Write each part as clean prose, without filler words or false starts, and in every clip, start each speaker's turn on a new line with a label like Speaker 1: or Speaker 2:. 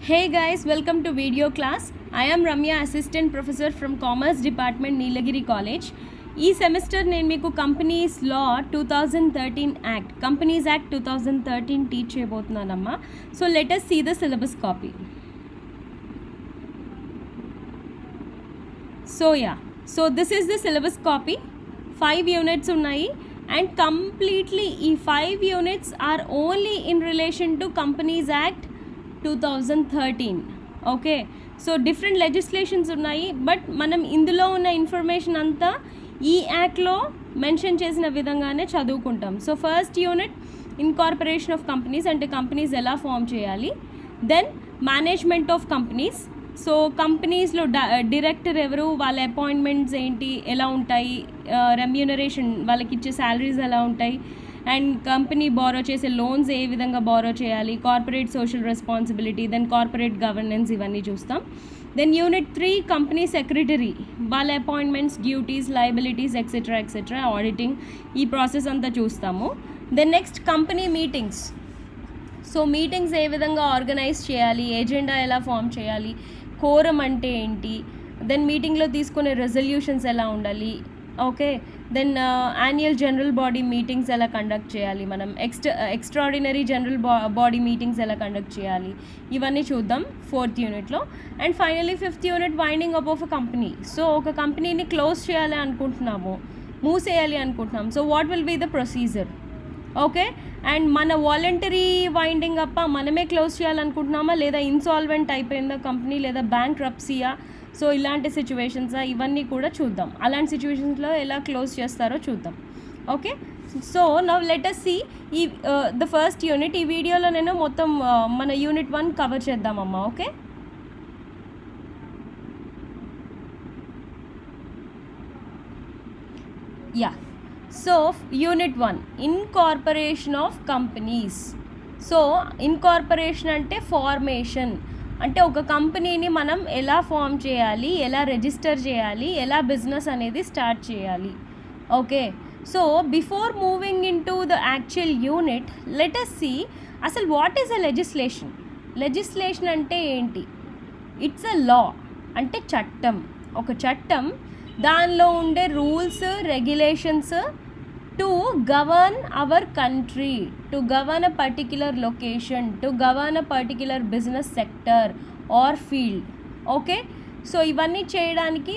Speaker 1: Hey guys, welcome to video class. I am Ramya, assistant professor from Commerce Department, Nilagiri College. ఈ semester నేను మీకు companies law 2013 act companies act 2013 teach చేయబోతున్నానమ్మా. So let us see the syllabus copy. So this is the syllabus copy. 5 units ఉన్నాయి and completely ఈ 5 units are only in relation to Companies Act 2013. Okay, so different legislations ఉన్నాయి, but మనం ఇందులో ఉన్న information అంతా ఈ యాక్ట్లో మెన్షన్ చేసిన విధంగానే చదువుకుంటాం. So first unit incorporation of companies, అంటే కంపెనీస్ ఎలా ఫామ్ చేయాలి. Then management of companies. So కంపెనీస్లో డైరెక్టర్ ఎవరు, వాళ్ళ అపాయింట్మెంట్స్ ఏంటి, ఎలా ఉంటాయి, రెమ్యూనరేషన్ వాళ్ళకి ఇచ్చే శాలరీస్ ఎలా ఉంటాయి, అండ్ కంపెనీ బారో చేసే లోన్స్ ఏ విధంగా బారో చేయాలి, corporate social responsibility, then corporate governance, ఇవన్నీ చూస్తాం. దెన్ యూనిట్ 3 కంపెనీ సెక్రటరీ, వాళ్ళ appointments, duties, liabilities etcetera auditing, ఈ ప్రాసెస్ అంతా చూస్తాము. Then next company meetings. So meetings ఏ విధంగా ఆర్గనైజ్ చేయాలి, ఎజెండా ఎలా ఫామ్ చేయాలి, కోరం అంటే ఏంటి, దెన్ మీటింగ్లో తీసుకునే రెజల్యూషన్స్ ఎలా ఉండాలి. Okay, then annual general body meetings ఎలా కండక్ట్ చేయాలి, మనం ఎక్స్ట్రాడినరీ జనరల్ బాడీ మీటింగ్స్ ఎలా కండక్ట్ చేయాలి, ఇవన్నీ చూద్దాం 4th యూనిట్లో. And finally 5th unit winding up of a company. So ఒక కంపెనీని క్లోజ్ చేయాలి అనుకుంటున్నాము, మూసేయాలి అనుకుంటున్నాం. So what will be the procedure. Okay, and మన వాలంటరీ వైండింగ్ అప్ మనమే క్లోజ్ చేయాలనుకుంటున్నామా, లేదా ఇన్సాల్వెంట్ అయిపోయిందా కంపెనీ, లేదా బ్యాంక్రప్సీయా. సో ఇలాంటి సిచ్యువేషన్స్ ఇవన్నీ కూడా చూద్దాం. అలాంటి సిచ్యువేషన్స్లో ఎలా క్లోజ్ చేస్తారో చూద్దాం. Okay, so now let us see ఈ ద ఫస్ట్ యూనిట్. ఈ వీడియోలో నేను మొత్తం మన యూనిట్ 1 కవర్ చేద్దామమ్మా. Okay, ya. So unit 1 incorporation of companies. So incorporation అంటే ఫార్మేషన్, అంటే ఒక కంపెనీని మనం ఎలా ఫామ్ చేయాలి, ఎలా రిజిస్టర్ చేయాలి, ఎలా బిజినెస్ అనేది స్టార్ట్ చేయాలి. Okay, so before moving in to the actual unit let us see అసలు what is a legislation. Legislation అంటే ఏంటి? ఇట్స్ అ లా, అంటే చట్టం. ఒక చట్టం, దానిలో ఉండే rules, regulations to govern our country, to govern a particular location, to govern a particular business sector or field. Okay, so ఇవన్నీ చేయడానికి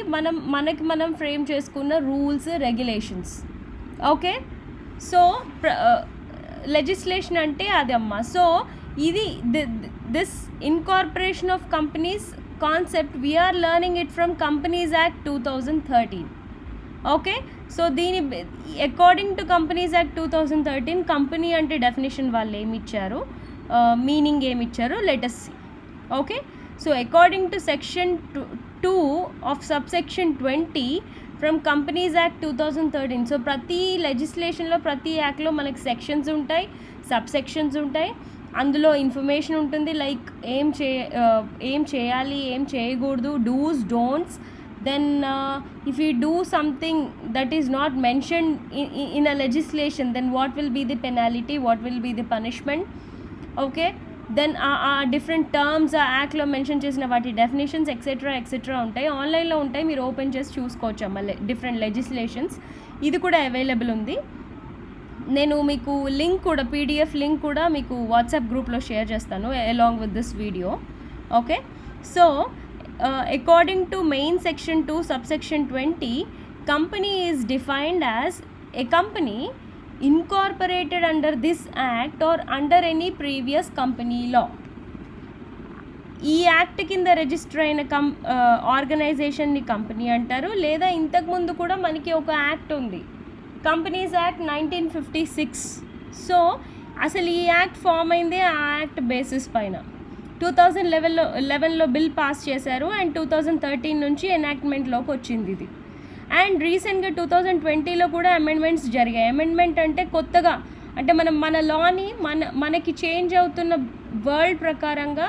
Speaker 1: మనం ఫ్రేమ్ చేసుకున్న rules, regulations. Okay, so legislation అంటే అదమ్మా. సో ఇది this incorporation of companies concept we are learning it from companies act 2013. Okay, so దీని according to companies act 2013 company అంటే definition వాళ్ళు ఏమి ఇచ్చారు, మీనింగ్ ఏమి ఇచ్చారు, let us see. Okay, so according to section 2 of subsection 20 from companies act 2013. So ప్రతి లెజిస్లేషన్లో, ప్రతి యాక్ట్లో మనకి సెక్షన్స్ ఉంటాయి, సబ్ సెక్షన్స్ ఉంటాయి. అందులో ఇన్ఫర్మేషన్ ఉంటుంది, లైక్ ఏం చేయాలి, ఏం చేయకూడదు, dos, don'ts. Then if you do something that is not mentioned in a legislation, then what will be the penalty, what will be the punishment. Okay, then different terms యాక్ట్లో mention చేసిన వాటి definitions etcetera ఉంటాయి. ఆన్లైన్లో ఉంటాయి, మీరు open చేసి చూసుకోవచ్చు అమ్మ డిఫరెంట్ లెజిస్లేషన్స్. ఇది కూడా అవైలబుల్ ఉంది. నేను మీకు లింక్ కూడా, పీడిఎఫ్ లింక్ కూడా మీకు వాట్సాప్ గ్రూప్లో షేర్ చేస్తాను along with this video. Okay, so according to main section 2 subsection 20, company is defined as a company incorporated under this act or under any previous company law. ఈ act కింద register అయిన ఆర్గనైజేషన్ని company అంటారు. లేదా ఇంతకుముందు కూడా మనకి ఒక యాక్ట్ ఉంది, కంపెనీస్ యాక్ట్ 1956. సో అసలు ఈ యాక్ట్ ఫామ్ అయిందే ఆ యాక్ట్ బేసిస్ పైన. 2011లో బిల్ పాస్ చేశారు అండ్ 2013 నుంచి ఎనాక్ట్మెంట్లోకి వచ్చింది ఇది. అండ్ రీసెంట్గా 2020లో కూడా అమెండ్మెంట్స్ జరిగాయి. అమెండ్మెంట్ అంటే కొత్తగా, అంటే మన లాని మనకి చేంజ్ అవుతున్న వరల్డ్ ప్రకారంగా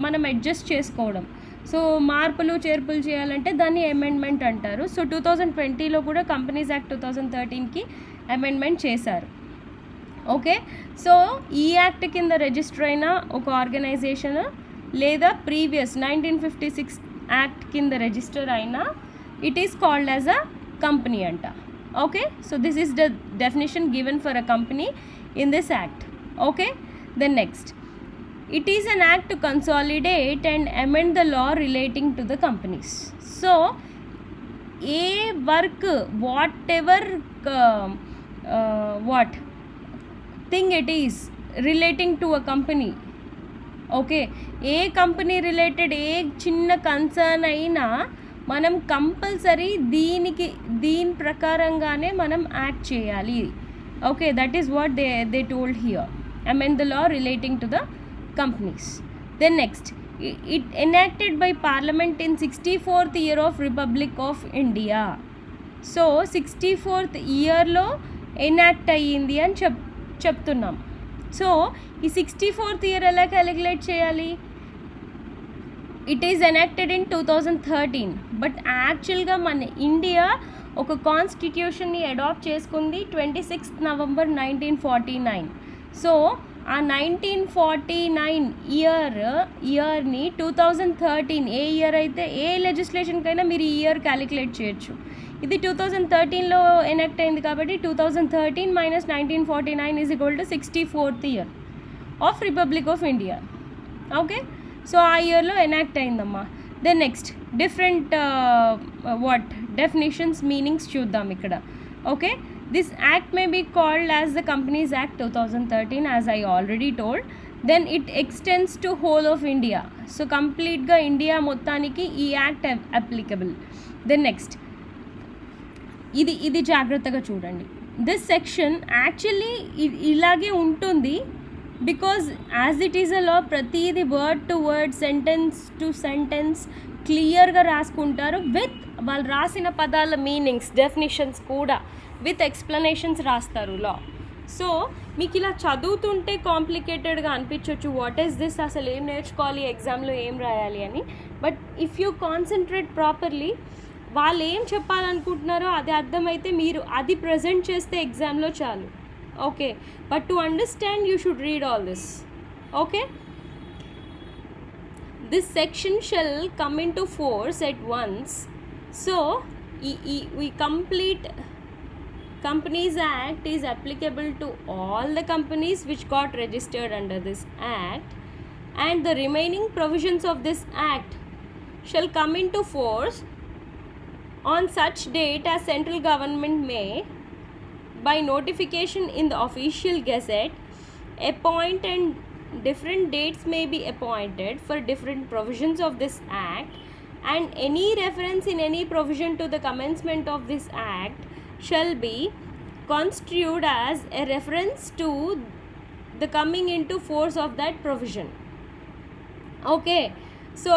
Speaker 1: మనం అడ్జస్ట్ చేసుకోవడం. సో మార్పులు చేర్పులు చేయాలంటే దాన్ని అమెండ్మెంట్ అంటారు. సో 2020లో కూడా కంపెనీస్ యాక్ట్ 2013కి అమెండ్మెంట్ చేశారు. ఓకే, సో ఈ యాక్ట్ కింద రిజిస్టర్ అయిన ఒక ఆర్గనైజేషన్ లేదా ప్రీవియస్ 1956 యాక్ట్ కింద రిజిస్టర్ అయినా it is called as a company అంట. Okay, so this is the definition given for a company in this act. Okay, then next, it is an act to consolidate and amend the law relating to the companies. So a work, whatever what thing it is relating to a company, okay, ఏ company related ఏ చిన్న concern అయినా మనం compulsory దీని ప్రకారంగానే మనం act చేయాలి. Okay, that is what they told here, amend the law relating to the companies. Then next, it enacted by parliament in 64th year of Republic of India. So 64th ఇయర్లో enact అయ్యింది అని చెప్తున్నాం. So ఈ 64th year ఎలా calculate చేయాలి? It is enacted in 2013, but యాక్చువల్గా మన India ఒక కాన్స్టిట్యూషన్ని అడాప్ట్ చేసుకుంది 26th November 1949. సో ఆ 1949 ఇయర్ని 2013 ఏ ఇయర్ అయితే ఏ లెజిస్లేషన్కైనా మీరు ఈ ఇయర్ క్యాలిక్యులేట్ చేయొచ్చు. ఇది 2013లో ఎనాక్ట్ అయింది కాబట్టి 2013 - 1949 is equal to 64th year of republic of India. Okay, so ఆ ఇయర్లో ఎనాక్ట్ అయిందమ్మా. Then next, different what definitions, meanings చూద్దాం ఇక్కడ. Okay, this act may be called as the Companies Act 2013, as I already told. Then it extends to whole of India. So complete ga India మొత్తానికి ఈ act applicable. Then next, ఇది జాగ్రత్తగా చూడండి. This section actually ఇలాగే ఉంటుంది, because as it is a law ప్రతిదీ word to word, sentence to sentence క్లియర్గా రాసుకుంటారు. విత్ వాళ్ళు రాసిన పదాల మీనింగ్స్, డెఫినిషన్స్ కూడా విత్ ఎక్స్ప్లెనేషన్స్ రాస్తారు లా. సో మీకు ఇలా చదువుతుంటే కాంప్లికేటెడ్గా అనిపించవచ్చు, వాట్ ఈస్ దిస్, అసలు ఏం నేర్చుకోవాలి, ఎగ్జామ్లో ఏం రాయాలి అని. But if you concentrate properly, వాళ్ళు ఏం చెప్పాలనుకుంటున్నారో అది అర్థమైతే మీరు అది ప్రజెంట్ చేస్తే ఎగ్జామ్లో చాలు. Okay, but to understand you should read all this. Okay, this section shell come in to force at once. So ఈ complete Companies Act is applicable to all the companies which got registered under this Act, and the remaining provisions of this Act shall come into force on such date as central government may, by notification in the official gazette, appoint, and different dates may be appointed for different provisions of this Act, and any reference in any provision to the commencement of this Act shall be construed as a reference to the coming into force of that provision. Okay, so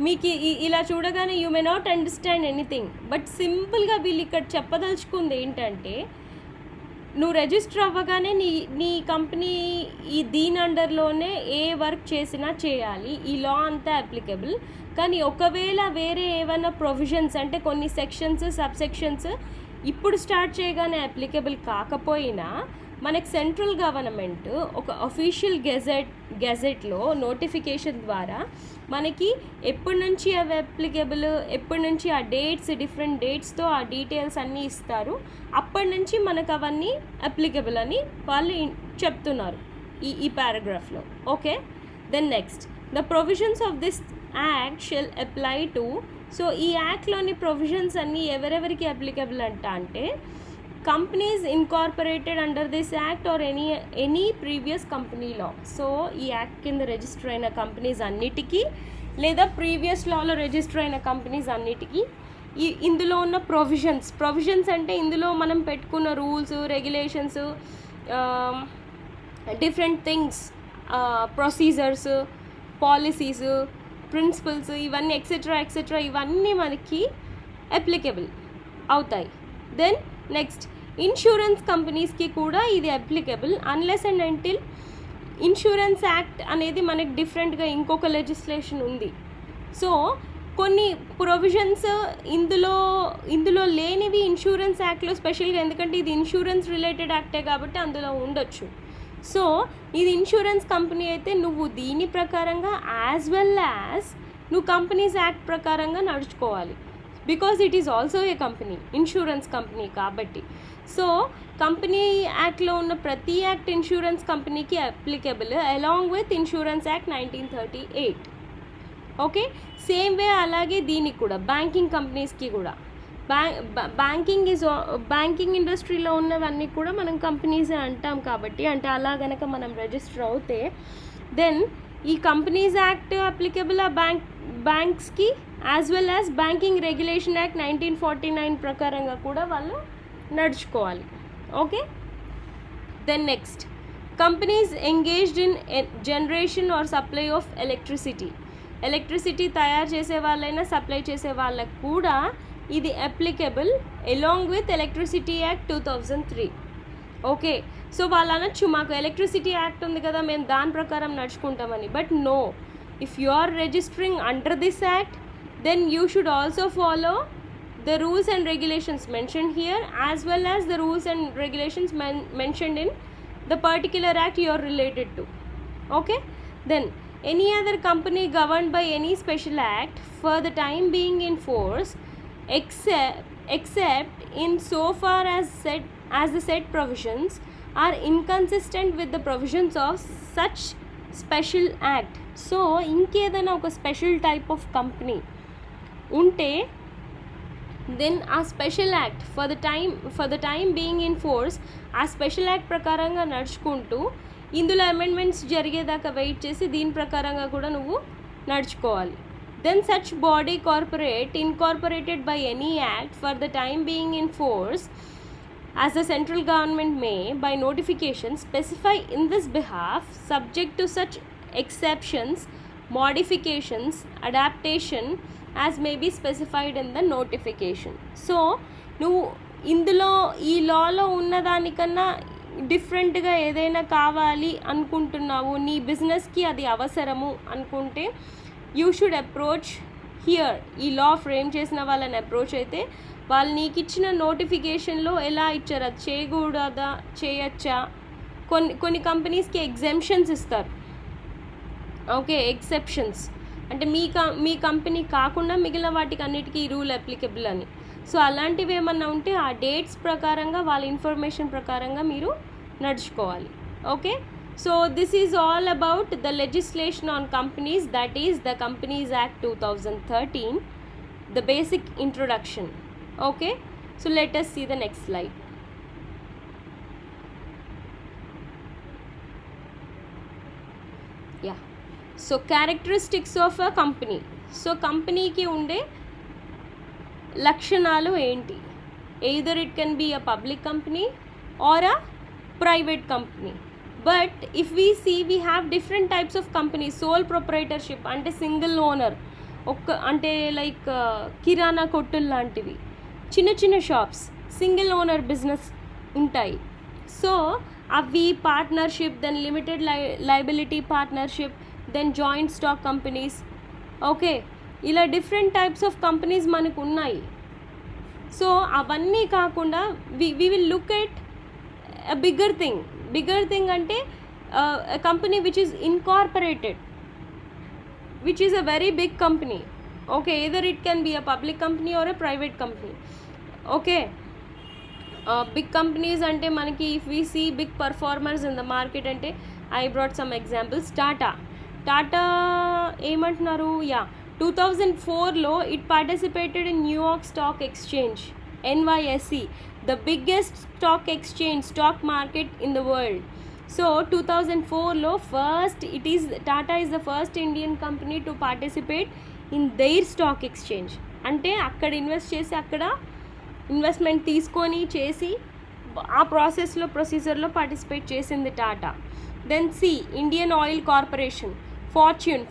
Speaker 1: మీకు ఇలా చూడగానే you may not understand anything, but సింపుల్గా వీళ్ళు ఇక్కడ చెప్పదలుచుకుంది ఏంటంటే, నువ్వు register అవ్వగానే నీ కంపెనీ దీని అండర్లోనే ఏ వర్క్ చేసినా చేయాలి, ఈ లా అంతా అప్లికబుల్. కానీ ఒకవేళ వేరే ఏమైనా ప్రొవిజన్స్ అంటే కొన్ని సెక్షన్స్, సబ్ సెక్షన్స్ ఇప్పుడు స్టార్ట్ చేయగానే అప్లికబుల్ కాకపోయినా మనకి సెంట్రల్ గవర్నమెంట్ ఒక అఫీషియల్ గెజెట్లో నోటిఫికేషన్ ద్వారా మనకి ఎప్పటి నుంచి అవి అప్లికబుల్, ఎప్పటి నుంచి ఆ డేట్స్, డిఫరెంట్ డేట్స్తో ఆ డీటెయిల్స్ అన్నీ ఇస్తారు. అప్పటి నుంచి మనకు అవన్నీ అప్లికబుల్ అని వాళ్ళు చెప్తున్నారు ఈ పారాగ్రాఫ్లో. Okay, then next, the provisions of this act shall apply to. So ఈ యాక్ట్లోని ప్రొవిజన్స్ అన్నీ ఎవరెవరికి అప్లికబుల్ అంటే companies incorporated under this act or any previous company law. So ఈ యాక్ట్ కింద రిజిస్టర్ అయిన కంపెనీస్ అన్నిటికీ, లేదా ప్రీవియస్ లాలో రిజిస్టర్ అయిన కంపెనీస్ అన్నిటికీ ఇందులో ఉన్న ప్రొవిజన్స్ అంటే ఇందులో మనం పెట్టుకున్న rules, regulations, different things, procedures, policies, principles, ఇవన్నీ ఎక్సెట్రా ఇవన్నీ మనకి అప్లికబుల్ అవుతాయి. దెన్ నెక్స్ట్, ఇన్సూరెన్స్ కంపెనీస్కి కూడా ఇది applicable unless and until insurance act అనేది మనకి డిఫరెంట్గా ఇంకొక లెజిస్లేషన్ ఉంది. సో కొన్ని ప్రొవిజన్స్ ఇందులో లేనివి ఇన్సూరెన్స్ యాక్ట్లో స్పెషల్గా, ఎందుకంటే ఇది ఇన్సూరెన్స్ రిలేటెడ్ యాక్టే కాబట్టి అందులో ఉండొచ్చు. సో ఇది ఇన్సూరెన్స్ కంపెనీ అయితే నువ్వు దీని ప్రకారంగా యాజ్ వెల్ యాజ్ నువ్వు కంపెనీస్ యాక్ట్ ప్రకారంగా నడుచుకోవాలి, because it is also a company, insurance company కాబట్టి. సో కంపెనీ యాక్ట్లో ఉన్న ప్రతి యాక్ట్ ఇన్సూరెన్స్ కంపెనీకి applicable along with insurance act 1938. Okay, same way అలాగే దీనికి కూడా బ్యాంకింగ్ కంపెనీస్కి కూడా బ్యాంకింగ్ ఇండస్ట్రీలో ఉన్నవన్నీ కూడా మనం కంపెనీసే అంటాం కాబట్టి, అంటే అలా గనక మనం రిజిస్టర్ అవుతే దెన్ ఈ కంపెనీస్ యాక్ట్ అప్లికబుల్ ఆ బ్యాంక్స్కి as well as banking regulation act 1949 ప్రకారంగా కూడా వాళ్ళు నడుచుకోవాలి. Okay, then next companies engaged in generation or supply of electricity తయారు చేసే వాళ్ళైనా సప్లై చేసే వాళ్ళకు కూడా ఇది applicable along with electricity act 2003. Okay, so వాళ్ళు అనొచ్చు మాకు ఎలక్ట్రిసిటీ యాక్ట్ ఉంది కదా మేము దాని ప్రకారం నడుచుకుంటామని, but no, if you are registering under this act then you should also follow the rules and regulations mentioned here as well as the rules and regulations mentioned in the particular act you are related to. Okay, then any other company governed by any special act for the time being in force except in so far as the said provisions are inconsistent with the provisions of such special act. So ఇంకేదైనా ఒక special type of company ఉంటే then ఆ special act for the time being in force ఆ special act ప్రకారంగా నడుచుకుంటూ ఇందులో amendments జరిగేదాకా wait చేసి దీని ప్రకారంగా కూడా నువ్వు నడుచుకోవాలి. Then such body incorporated by any act for the time being in force as the central government may by notification specify in this behalf subject to such exceptions, modifications, adaptation as may be specified in the notification. So నువ్వు ఇందులో ఈ లాలో ఉన్నదానికన్నా డిఫరెంట్గా ఏదైనా కావాలి అనుకుంటున్నావు, నీ బిజినెస్కి అది అవసరము అనుకుంటే యూ షుడ్ అప్రోచ్ హియర్. ఈ లా ఫ్రేమ్ చేసిన వాళ్ళని అప్రోచ్ అయితే వాళ్ళు నీకు ఇచ్చిన నోటిఫికేషన్లో ఎలా ఇచ్చారు, అది చేయకూడదా చేయొచ్చా, కొన్ని కంపెనీస్కి ఎగ్జెంప్షన్స్ ఇస్తారు. ఓకే, ఎక్సెప్షన్స్ అంటే మీ కంపెనీ కాకుండా మిగిలిన వాటికి అన్నిటికీ ఈ రూల్ అప్లికబుల్ అని. సో అలాంటివి ఏమన్నా ఉంటే ఆ డేట్స్ ప్రకారంగా వాళ్ళ ఇన్ఫర్మేషన్ ప్రకారంగా మీరు నడుచుకోవాలి. Okay, so this is all about the legislation on companies, that is the companies act 2013, the basic introduction. Okay, so let us see the next slide. Yeah, so characteristics of a company. So company ki unde lakshanalu enti, either it can be a public company or a private company. But if we see, we have different types of companies. Sole proprietorship ante single owner, అంటే like kirana కొట్టులు లాంటివి, చిన్న చిన్న shops, single owner business ఉంటాయి. So అవి partnership, then limited liability partnership, then joint stock companies. Okay, ఇలా different types of companies మనకు ఉన్నాయి. సో అవన్నీ కాకుండా we will look at bigger thing అంటే company which is incorporated, which is a very big company. Okay, either it can be a public company or a private company. Okay, big companies ante manaki, if we see big performers in the market ante I brought some examples. Tata ఏమంటున్నారు, 2004 లో it participated in New York Stock Exchange, NYSE, the biggest stock market in the world. So 2004 లో Tata is the first Indian company to participate in their stock exchange. అంటే అక్కడ invest చేసి, అక్కడ investment తీసుకొని చేసి ఆ ప్రొసీజర్లో పార్టిసిపేట్ చేసింది Tata. Then Indian Oil Corporation,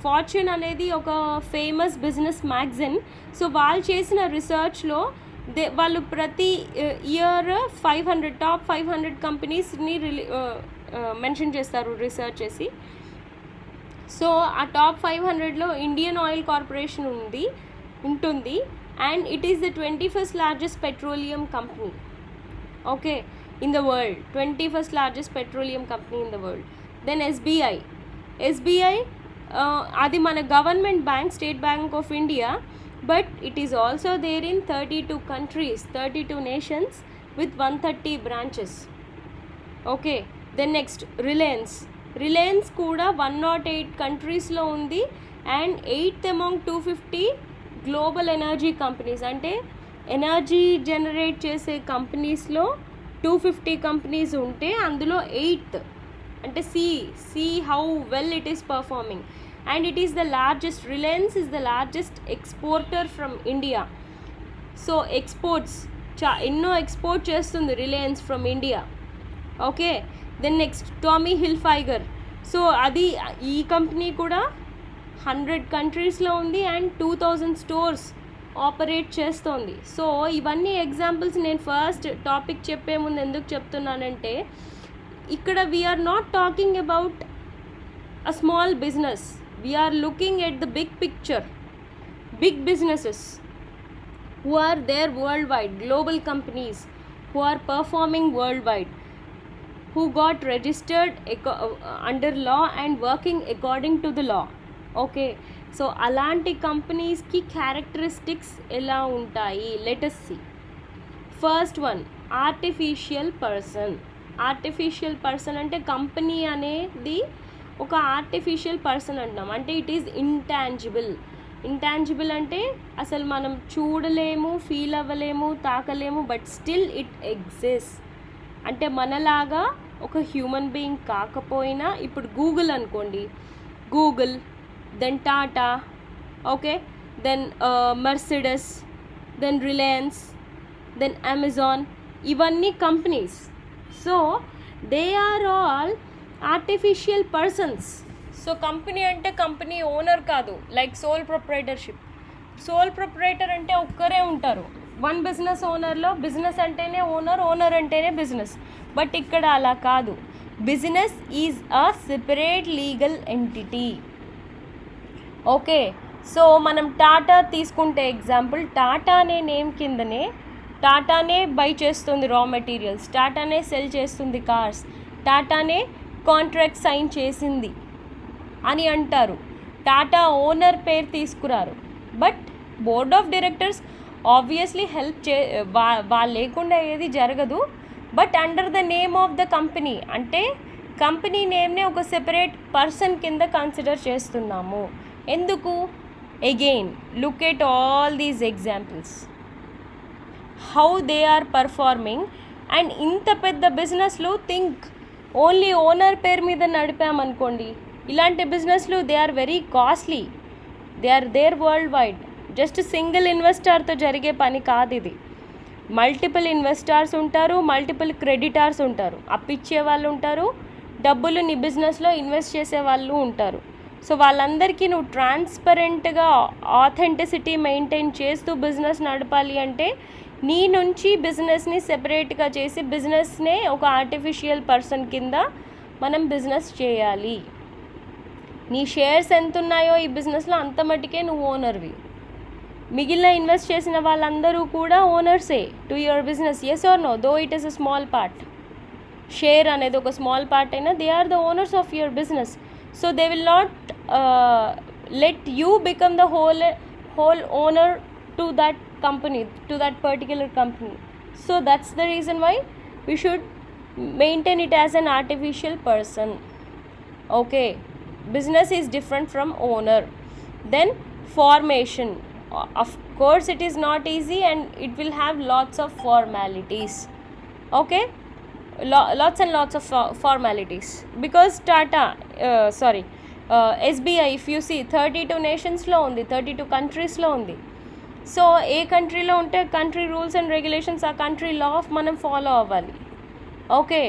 Speaker 1: Fortune అనేది ఒక ఫేమస్ బిజినెస్ మ్యాగజైన్. సో వాళ్ళు చేసిన రీసెర్చ్లో వాళ్ళు ప్రతి ఇయర్ 500 టాప్ 500 కంపెనీస్ని మెన్షన్ చేస్తారు రీసెర్చ్ చేసి. సో ఆ టాప్ 500లో ఇండియన్ ఆయిల్ కార్పొరేషన్ ఉంటుంది, and it is the 21st largest petroleum company. Okay, in the world, 21st largest petroleum company in the world. Then SBI అది మన government bank, State Bank of India, but it is also there in 32 countries, 32 nations with 130 branches. Okay, then next Reliance కూడా 108 కంట్రీస్లో ఉంది and 8th among 250 global energy companies. అంటే energy generate చేసే కంపెనీస్లో 250 companies ఉంటే అందులో 8th. అంటే see how well it is performing, and it is the largest, Reliance is the largest exporter from India. So exports ఎన్నో ఎక్స్పోర్ట్ చేస్తుంది Reliance from India. Okay, then next Tommy Hilfiger. So అది ఈ company కూడా 100 కంట్రీస్లో ఉంది and 2000 stores operate చేస్తోంది. So ఇవన్నీ examples నేను ఫస్ట్ టాపిక్ చెప్పే ముందు ఎందుకు చెప్తున్నానంటే, ఇక్కడ we are not talking about a small business, we are looking at the big picture, big businesses who are there worldwide, global companies who are performing worldwide, who got registered under law and working according to the law. Okay, so అలాంటి కంపెనీస్కి characteristics ఎలా ఉంటాయి, let us see. First one, artificial person అంటే company అనేది ఒక artificial person అంటాం. అంటే it is intangible అంటే అసలు మనం చూడలేము, ఫీల్ అవ్వలేము, తాకలేము, బట్ స్టిల్ ఇట్ ఎగ్జిస్ట్. అంటే మనలాగా ఒక హ్యూమన్ బీయింగ్ కాకపోయినా, ఇప్పుడు గూగుల్ అనుకోండి, Google, then Tata, okay, then Mercedes, then Reliance, then Amazon, ఇవన్నీ companies. So they are all artificial persons. So company అంటే కంపెనీ ఓనర్ కాదు, లైక్ సోల్ ప్రొప్రైటర్ అంటే ఒక్కరే ఉంటారు. వన్ బిజినెస్ ఓనర్లో బిజినెస్ అంటేనే ఓనర్ అంటేనే బిజినెస్. బట్ ఇక్కడ అలా కాదు, business is a separate legal entity. Okay, so మనం టాటా తీసుకుంటే ఎగ్జాంపుల్, టాటా అనే నేమ్ కిందనే టాటానే బై చేస్తుంది రా మెటీరియల్స్, టాటానే సెల్ చేస్తుంది కార్స్, టాటానే కాంట్రాక్ట్ సైన్ చేసింది అని అంటారు. టాటా ఓనర్ పేరు తీసుకురారు. But board of directors obviously help వాళ్ళు లేకుండా ఏది జరగదు. But under the name of the company, అంటే కంపెనీ నేమ్నే ఒక సెపరేట్ పర్సన్ కింద కన్సిడర్ చేస్తున్నాము. ఎందుకు? Again look at all these examples, how they are performing. And ఇంత పెద్ద బిజినెస్లు థింక్ ఓన్లీ ఓనర్ పేరు మీద నడిపామనుకోండి, ఇలాంటి బిజినెస్లు they are very costly, they are there worldwide. Just single ఇన్వెస్టర్తో జరిగే పని కాదు ఇది. మల్టిపుల్ ఇన్వెస్టర్స్ ఉంటారు, మల్టిపుల్ క్రెడిటార్స్ ఉంటారు, అప్పిచ్చే వాళ్ళు ఉంటారు, డబ్బులు నీ బిజినెస్లో ఇన్వెస్ట్ చేసే వాళ్ళు ఉంటారు. సో వాళ్ళందరికీ నువ్వు ట్రాన్స్పరెంట్గా ఆథెంటిసిటీ మెయింటైన్ చేస్తూ బిజినెస్ నడపాలి అంటే నీ నుంచి బిజినెస్ని సెపరేట్గా చేసి బిజినెస్నే ఒక ఆర్టిఫిషియల్ పర్సన్ కింద మనం బిజినెస్ చేయాలి. నీ షేర్స్ ఎంత ఉన్నాయో ఈ బిజినెస్లో అంత మటుకే నువ్వు ఓనర్వి. మిగిలిన ఇన్వెస్ట్ చేసిన వాళ్ళందరూ కూడా ఓనర్సే to your business. Yes or no? Though it is a small part, share అనేది ఒక స్మాల్ పార్ట్ అయినా they are the owners of your business. So they will not let you become the whole owner to that company, to that particular company. So that's the reason why we should maintain it as an artificial person. Okay, business is different from owner. Then formation, of course it is not easy and it will have lots of formalities. Okay, lots and lots of formalities, because SBI if you see 32 nations-లో ఉంది, 32 countries-లో ఉంది. So ఏ కంట్రీలో ఉంటే country rules and regulations, ఆ country law of మనం follow అవ్వాలి. Okay,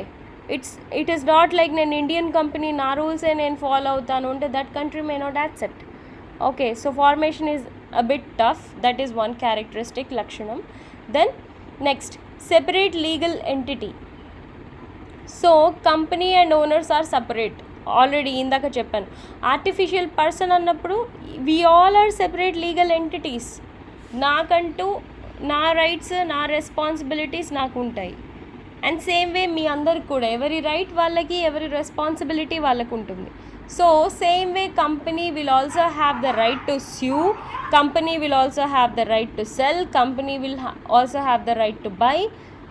Speaker 1: it is not like నేను ఇండియన్ కంపెనీ నా రూల్సే నేను ఫాలో అవుతాను అంటే that country may not accept. Okay, so formation is a bit tough, that is one characteristic లక్షణం. Then next, separate legal entity. So company and owners are separate. Already ఇందాక చెప్పాను, artificial person అన్నప్పుడు we all are separate legal entities. నాకంటూ నా rights, నా responsibilities నాకు ఉంటాయి. And same way మీ అందరికి కూడా ఎవరి రైట్ వాళ్ళకి, ఎవరి రెస్పాన్సిబిలిటీ వాళ్ళకు ఉంటుంది. So same way company will also have the right to sue, company will also have the right to cell, company will also have the right to buy.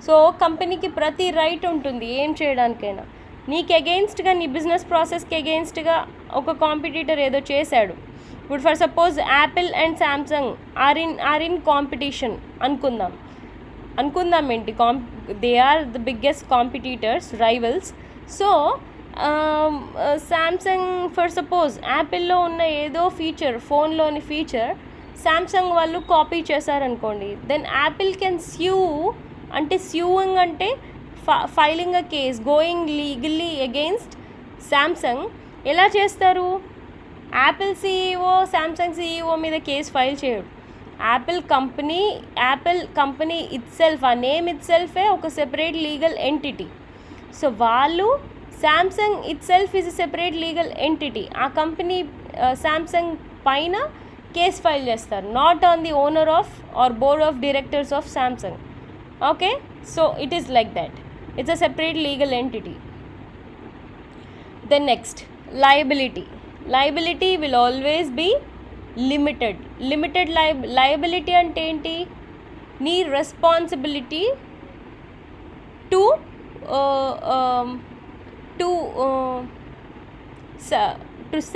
Speaker 1: So కంపెనీకి ప్రతి right ఉంటుంది ఏం చేయడానికైనా. నీకు అగెయిన్స్ట్గా, నీ బిజినెస్ ప్రాసెస్కి అగెయిన్స్ట్గా ఒక కాంపిటీటర్ ఏదో చేశాడు. ఇప్పుడు for suppose Apple and Samsung are in competition అనుకుందాం ఏంటి, they are the biggest competitors, rivals. So Samsung for suppose యాపిల్లో ఉన్న ఏదో ఫీచర్, ఫోన్లోని ఫీచర్ శాంసంగ్ వాళ్ళు కాపీ చేశారనుకోండి, దెన్ యాపిల్ కెన్ స్యూ. అంటే స్యూయింగ్ అంటే filing a case, going legally against Samsung. ఎలా చేస్తారు? యాపిల్ సీఈఓ శాంసంగ్ సీఈఓ మీద కేసు ఫైల్ చేయడు. యాపిల్ కంపెనీ ఇట్సెల్ఫ్, ఆ నేమ్ ఇట్సెల్ఫే ఒక సెపరేట్ లీగల్ ఎంటిటీ. సో వాళ్ళు Samsung itself is a separate legal entity. ఆ కంపెనీ శాంసంగ్ పైన కేస్ ఫైల్ చేస్తారు, not on the owner of or board of directors of Samsung. Okay, so it is like that. It's a separate legal entity. Then next, liability. Liability will always be limited. Limited liability ante enti? Nee responsibility to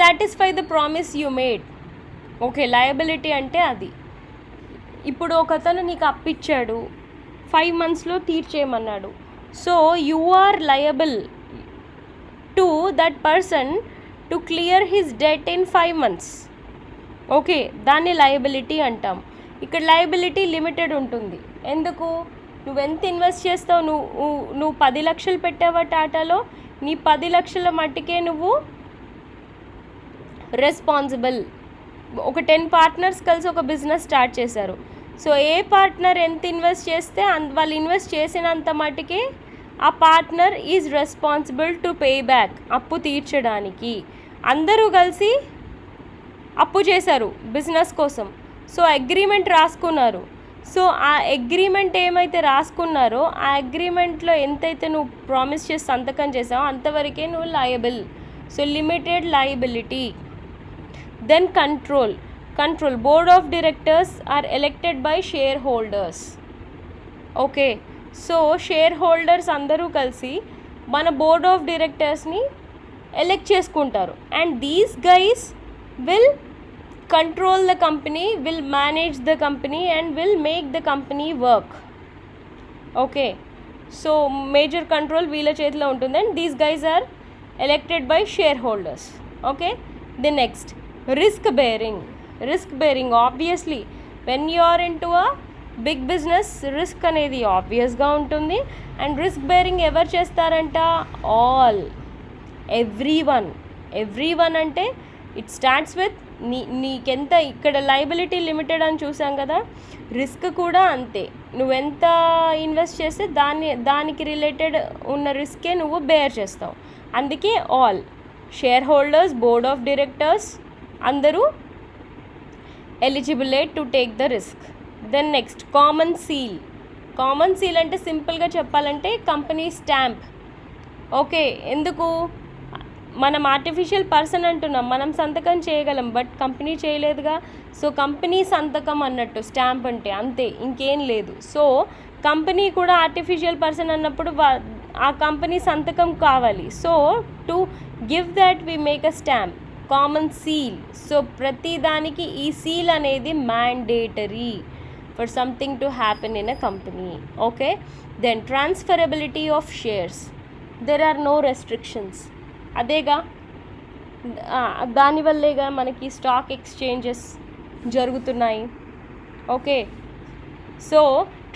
Speaker 1: satisfy the promise you made. Okay, liability ante adi. ఇప్పుడు ఒకతను నీకు అప్పిచ్చాడు, 5 monthsలో తీర్చేయమన్నాడు. So you are liable to that person to clear his debt in 5 months. Okay, దాన్ని liability అంటాం. ఇక్కడ liability limited ఉంటుంది. ఎందుకు? నువ్వెంత ఇన్వెస్ట్ చేస్తావు? నువ్వు 10 లక్షలు పెట్టావా టాటాలో, నీ 10 లక్షల మట్టుకే నువ్వు రెస్పాన్సిబుల్. ఒక 10 పార్ట్నర్స్ కలిసి ఒక బిజినెస్ స్టార్ట్ చేశారు. సో ఏ పార్ట్నర్ ఎంత ఇన్వెస్ట్ చేస్తే వాళ్ళు ఇన్వెస్ట్ చేసినంత మటుకే ఆ partner is responsible to pay back, అప్పు తీర్చడానికి. అందరూ కలిసి అప్పు చేశారు బిజినెస్ కోసం. సో అగ్రిమెంట్ రాసుకున్నారు. సో ఆ అగ్రిమెంట్ ఏమైతే రాసుకున్నారో ఆ అగ్రిమెంట్లో ఎంతైతే నువ్వు ప్రామిస్ చేసి సంతకం చేసావో అంతవరకే నువ్వు liable. So limited liability. Then control. Board of directors are elected by shareholders. Okay, so share holders అందరూ కలిసి మన బోర్డ్ ఆఫ్ డైరెక్టర్స్ని ఎలెక్ట్ చేసుకుంటారు. And these guys will control the company, will manage the company and will make the company work. Okay, so major control వీళ్ళ చేతిలో ఉంటుంది. And these guys are elected by share holders. Okay, the next, risk bearing. Obviously when you are into a big business risk అనేది ఆబ్వియస్గా ఉంటుంది. And risk bearing ఎవరు చేస్తారంట? Everyone అంటే it starts with నీకెంత. ఇక్కడ liability limited అని చూసాం కదా, రిస్క్ కూడా అంతే. నువ్వెంత ఇన్వెస్ట్ చేస్తే దానికి రిలేటెడ్ ఉన్న రిస్కే నువ్వు బేర్ చేస్తావు. అందుకే all share holders, board of directors అందరూ eligible to take the risk. Then next, common seal అంటే సింపుల్గా చెప్పాలంటే కంపెనీ స్టాంప్. ఓకే, ఎందుకు? మనం ఆర్టిఫిషియల్ పర్సన్ అంటున్నాం, మనం సంతకం చేయగలం, బట్ కంపెనీ చేయలేదుగా. సో కంపెనీ సంతకం అన్నట్టు స్టాంప్ అంటే, అంతే, ఇంకేం లేదు. సో కంపెనీ కూడా ఆర్టిఫిషియల్ పర్సన్ అన్నప్పుడు ఆ కంపెనీ సంతకం కావాలి. So to give that we make a stamp, common seal. So ప్రతి దానికి ఈ సీల్ అనేది mandatory for something to happen in a company. Okay, then transferability of shares. There are no restrictions. అదేగా, దానివల్లేగా మనకి స్టాక్ ఎక్స్చేంజెస్ జరుగుతున్నాయి. Okay, so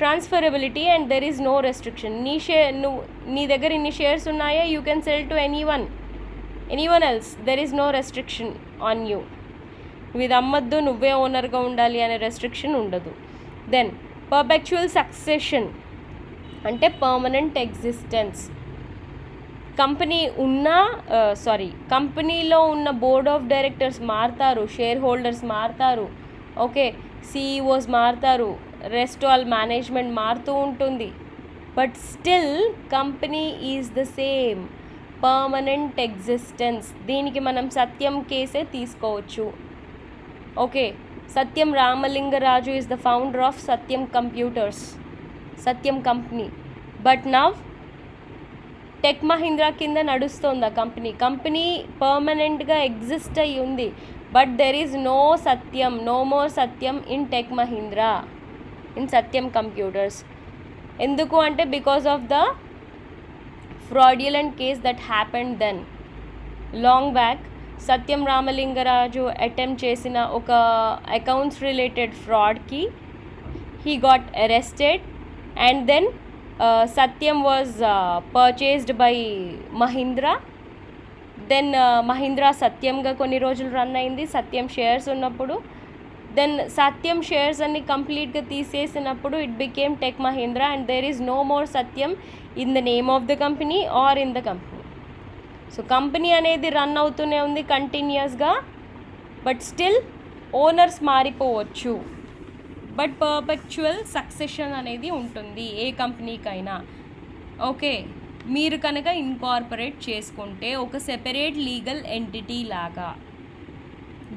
Speaker 1: transferability and there is no restriction. నీ దగ్గర ఇన్ని షేర్స్ ఉన్నాయా, you can sell to anyone else. There is no restriction on you. నువ్వు ఇది అమ్మద్దు, నువ్వే ఓనర్గా ఉండాలి అనే రెస్ట్రిక్షన్ ఉండదు. దెన్ పర్పెచువల్ సక్సెషన్ అంటే పర్మనెంట్ ఎగ్జిస్టెన్స్. కంపెనీలో ఉన్న బోర్డ్ ఆఫ్ డైరెక్టర్స్ మారుతారు, షేర్ హోల్డర్స్ మారుతారు. ఓకే, సిఈఓస్ మారుతారు, రెస్ట్ ఆల్ మేనేజ్మెంట్ మారుతూ ఉంటుంది. But still company is the same, permanent existence. దీనికి మనం సత్యం కేసే తీసుకోవచ్చు. Okay, Satyam Ramalinga Raju is the founder of Satyam computers, Satyam company. But now Tech Mahindra కింద నడుస్తుంది ఆ కంపెనీ పర్మనెంట్గా ఎగ్జిస్ట్ అయ్యి ఉంది. But there is no Satyam, no more Satyam in tech Mahindra, in Satyam computers. ఎందుకు అంటే because of the fraudulent case that happened then long back. Satyam Ramalingaraju attempt చేసిన ఒక అకౌంట్స్ రిలేటెడ్ ఫ్రాడ్కి he got arrested and then Satyam was purchased by Mahindra. Then Mahindra సత్యంగా కొన్ని రోజులు run అయింది, Satyam shares ఉన్నప్పుడు. దెన్ సత్యం షేర్స్ అన్ని కంప్లీట్గా తీసేసినప్పుడు it became tech Mahindra and there is no more Satyam in the name of the company are in the company. So company అనేది run అవుతూనే ఉంది కంటిన్యూస్గా, బట్ స్టిల్ ఓనర్స్ మారిపోవచ్చు, బట్ పర్పెక్చువల్ సక్సెషన్ అనేది ఉంటుంది ఏ కంపెనీకైనా. ఓకే, మీరు కనుక ఇన్కార్పొరేట్ చేసుకుంటే ఒక సెపరేట్ లీగల్ ఎంటిటీ లాగా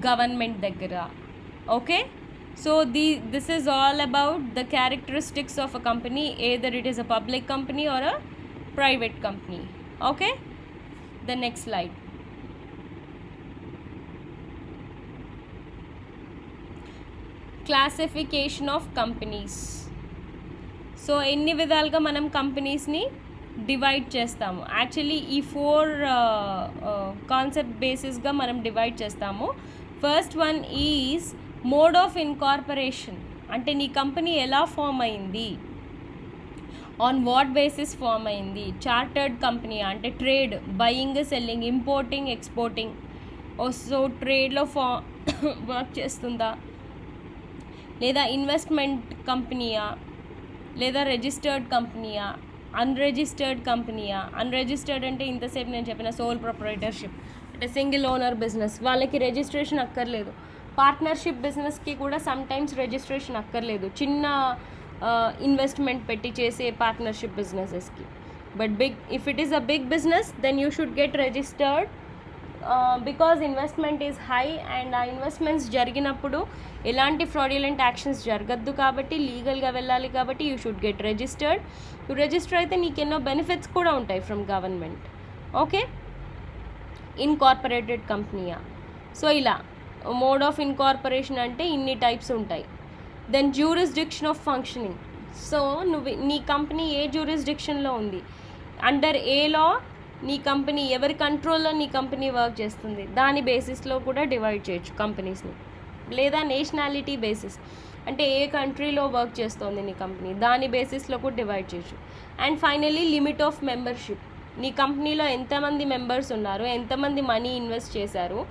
Speaker 1: గవర్నమెంట్ దగ్గర. Okay, so this is all about the characteristics of a company, either it is a public company or a private company. Okay, the next slide. Classification of companies. So ఎన్ని విధాలుగా మనం కంపెనీస్ని divide చేస్తాము. Actually ఈ 4 concept బేసిస్గా మనం divide చేస్తాము. First one is mode of incorporation, అంటే నీ company ఎలా ఫామ్ అయింది, ఆన్ వాట్ బేసిస్ ఫామ్ అయింది. చార్టర్డ్ కంపెనీ అంటే trade, buying, selling, importing, exporting. So ట్రేడ్లో వర్క్ చేస్తుందా, లేదా ఇన్వెస్ట్మెంట్ కంపెనీయా, లేదా రిజిస్టర్డ్ కంపెనీయా, అన్రిజిస్టర్డ్ కంపెనీయా. అన్రిజిస్టర్డ్ అంటే ఇంతసేపు నేను చెప్పిన సోల్ ప్రొప్రైటర్షిప్ అంటే సింగిల్ ఓనర్ బిజినెస్, వాళ్ళకి రిజిస్ట్రేషన్ అక్కర్లేదు. పార్ట్నర్షిప్ బిజినెస్కి కూడా సమ్ టైమ్స్ రిజిస్ట్రేషన్ అక్కర్లేదు, చిన్న ఇన్వెస్ట్మెంట్ పెట్టి చేసే పార్ట్నర్షిప్ బిజినెసెస్కి. But if it is a big business then you should get registered because investment is high and ఆ ఇన్వెస్ట్మెంట్స్ జరిగినప్పుడు ఎలాంటి ఫ్రాడ్యులెంట్ యాక్షన్స్ జరగద్దు కాబట్టి లీగల్గా వెళ్ళాలి కాబట్టి you should get registered. Register అయితే నీకు ఎన్నో బెనిఫిట్స్ కూడా ఉంటాయి ఫ్రమ్ గవర్నమెంట్. ఓకే, ఇన్కార్పొరేటెడ్ కంపెనీయా. సో ఇలా మోడ్ ఆఫ్ ఇన్కార్పొరేషన్ అంటే ఇన్ని టైప్స్ ఉంటాయి. Then jurisdiction of functioning. So నీ కంపెనీ ఏ జ్యూరిస్డిక్షన్లో ఉంది, అండర్ ఏ లా నీ కంపెనీ, ఎవరి కంట్రోల్లో నీ కంపెనీ వర్క్ చేస్తుంది, దాని బేసిస్లో కూడా డివైడ్ చేయొచ్చు కంపెనీస్ని. లేదా నేషనాలిటీ బేసిస్ అంటే ఏ కంట్రీలో వర్క్ చేస్తుంది నీ కంపెనీ, దాని బేసిస్లో కూడా డివైడ్ చేయొచ్చు. And finally limit of membership, నీ కంపెనీలో ఎంతమంది మెంబర్స్ ఉన్నారు, ఎంతమంది మనీ ఇన్వెస్ట్ చేశారు.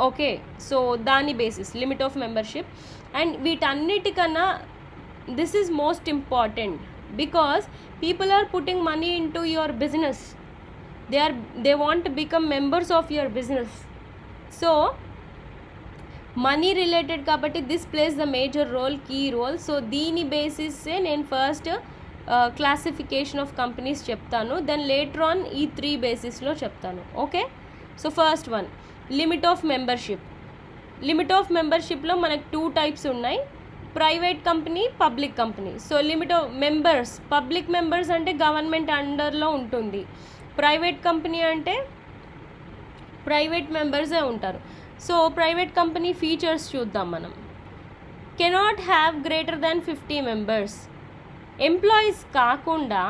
Speaker 1: ఓకే, సో దాని basis limit of membership. And వీటన్నిటికన్నా this is most important because people are putting money into your business, they want to become members of your business. So money related kabatti this plays the major role, key role. So deeni basis se nen first classification of companies cheptanu, then later on ee 3 basis lo cheptanu. Okay, so first one limit of membership. Limit of మెంబర్షిప్లో మనకు 2 types ఉన్నాయి, private company, public company. So limit of members, public members అంటే government అండర్లో ఉంటుంది, private company అంటే private మెంబర్సే ఉంటారు. So private company features చూద్దాం మనం. Cannot have greater than 50 members. Employees కాకుండా,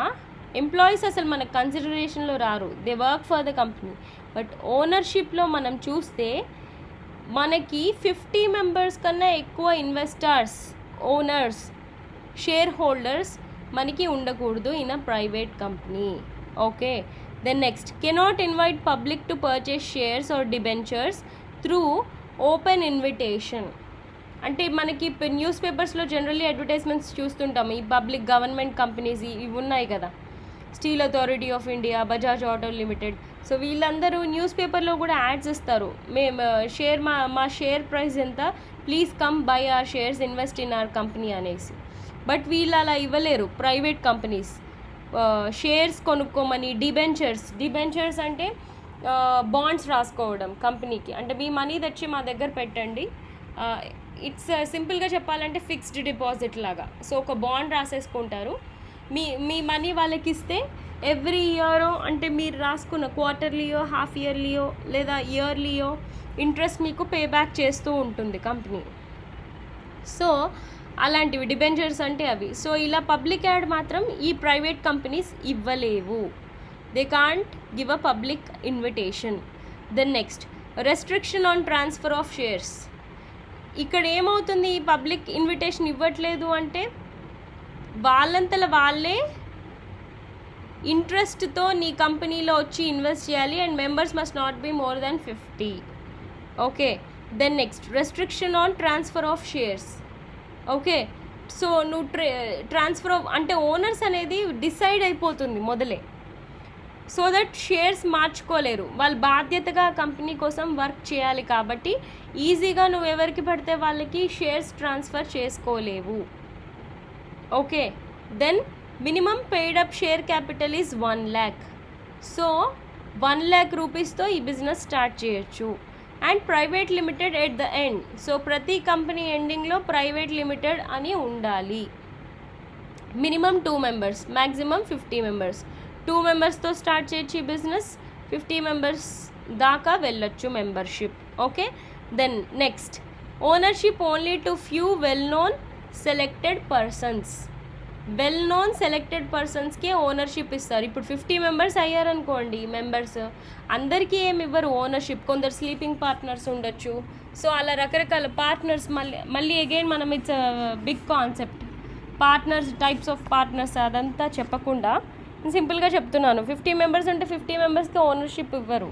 Speaker 1: ఎంప్లాయీస్ అసలు మనకు కన్సిడరేషన్లో రారు, they work for the company. But ఓనర్షిప్లో మనం చూస్తే మనకి 50 మెంబర్స్ కన్నా ఎక్కువ ఇన్వెస్టర్స్, ఓనర్స్, షేర్ హోల్డర్స్ మనకి ఉండకూడదు in a private company. Okay, then next cannot invite public to purchase shares or debentures through open invitation. అంటే మనకి న్యూస్ పేపర్స్లో జనరల్లీ అడ్వర్టైజ్మెంట్స్ చూస్తుంటాము, ఈ పబ్లిక్ గవర్నమెంట్ కంపెనీస్ ఇవి ఉన్నాయి కదా, Steel Authority of India, Bajaj auto limited. So వీళ్ళందరూ news పేపర్లో కూడా యాడ్స్ ఇస్తారు, మేము షేర్ మా షేర్ ప్రైస్ ఎంత, please come buy our shares, invest in our company అనేసి. బట్ వీళ్ళు అలా ఇవ్వలేరు ప్రైవేట్ కంపెనీస్. షేర్స్ కొనుక్కోమని, డిబెంచర్స్ అంటే బాండ్స్ రాసుకోవడం కంపెనీకి, అంటే మీ మనీ తెచ్చి మా దగ్గర పెట్టండి. ఇట్స్ సింపుల్గా చెప్పాలంటే ఫిక్స్డ్ డిపాజిట్ లాగా. సో ఒక బాండ్ రాసేసుకుంటారు, మీ మనీ వాళ్ళకి ఇస్తే ఎవ్రీ ఇయర్ అంటే మీరు రాసుకున్న క్వార్టర్లీయో, హాఫ్ ఇయర్లీయో లేదా ఇయర్లీయో ఇంట్రెస్ట్ మీకు పే బ్యాక్ చేస్తూ ఉంటుంది కంపెనీ. సో అలాంటివి డిబెంచర్స్ అంటే అవి. సో ఇలా పబ్లిక్ యాడ్ మాత్రం ఈ ప్రైవేట్ కంపెనీస్ ఇవ్వలేవు. They can't give a public invitation. Then next, restriction on transfer of shares. ఇక్కడ ఏమవుతుంది, ఈ పబ్లిక్ ఇన్విటేషన్ ఇవ్వట్లేదు అంటే వాళ్ళంతలో వాళ్ళే ఇంట్రెస్ట్తో నీ కంపెనీలో వచ్చి ఇన్వెస్ట్ చేయాలి and members must not be more than 50. Okay. Then next, restriction on transfer of shares. Okay. So నువ్వు ట్రాన్స్ఫర్ ఆఫ్ అంటే ఓనర్స్ అనేది డిసైడ్ అయిపోతుంది మొదలే, సో దట్ షేర్స్ మార్చుకోలేరు. వాళ్ళు బాధ్యతగా కంపెనీ కోసం వర్క్ చేయాలి కాబట్టి ఈజీగా నువ్వు ఎవరికి పడితే వాళ్ళకి షేర్స్ ట్రాన్స్ఫర్ చేసుకోలేవు. Okay. Then minimum paid up share capital is 1 lakh. So 1 lakh రూపీస్తో ఈ బిజినెస్ స్టార్ట్ చేయొచ్చు. And private limited at the end. So ప్రతి కంపెనీ ఎండింగ్లో ప్రైవేట్ లిమిటెడ్ అని ఉండాలి. Minimum 2 members, maximum 50 members. 2 membersతో స్టార్ట్ చేయొచ్చు ఈ బిజినెస్, 50 members దాకా వెళ్ళొచ్చు membership. Okay. Then next, ownership only to few well known selected persons. Well known selected పర్సన్స్కే ownership ఇస్తారు. ఇప్పుడు 50 members అయ్యారనుకోండి మెంబర్స్, అందరికీ ఏమి ఇవ్వరు ఓనర్షిప్. కొందరు స్లీపింగ్ పార్ట్నర్స్ ఉండొచ్చు. సో అలా రకరకాల పార్ట్నర్స్, మళ్ళీ అగైన్ మనం it's big concept, partners, types of partners అదంతా చెప్పకుండా సింపుల్గా చెప్తున్నాను. 50 members అంటే 50 membersకి ఓనర్షిప్ ఇవ్వరు.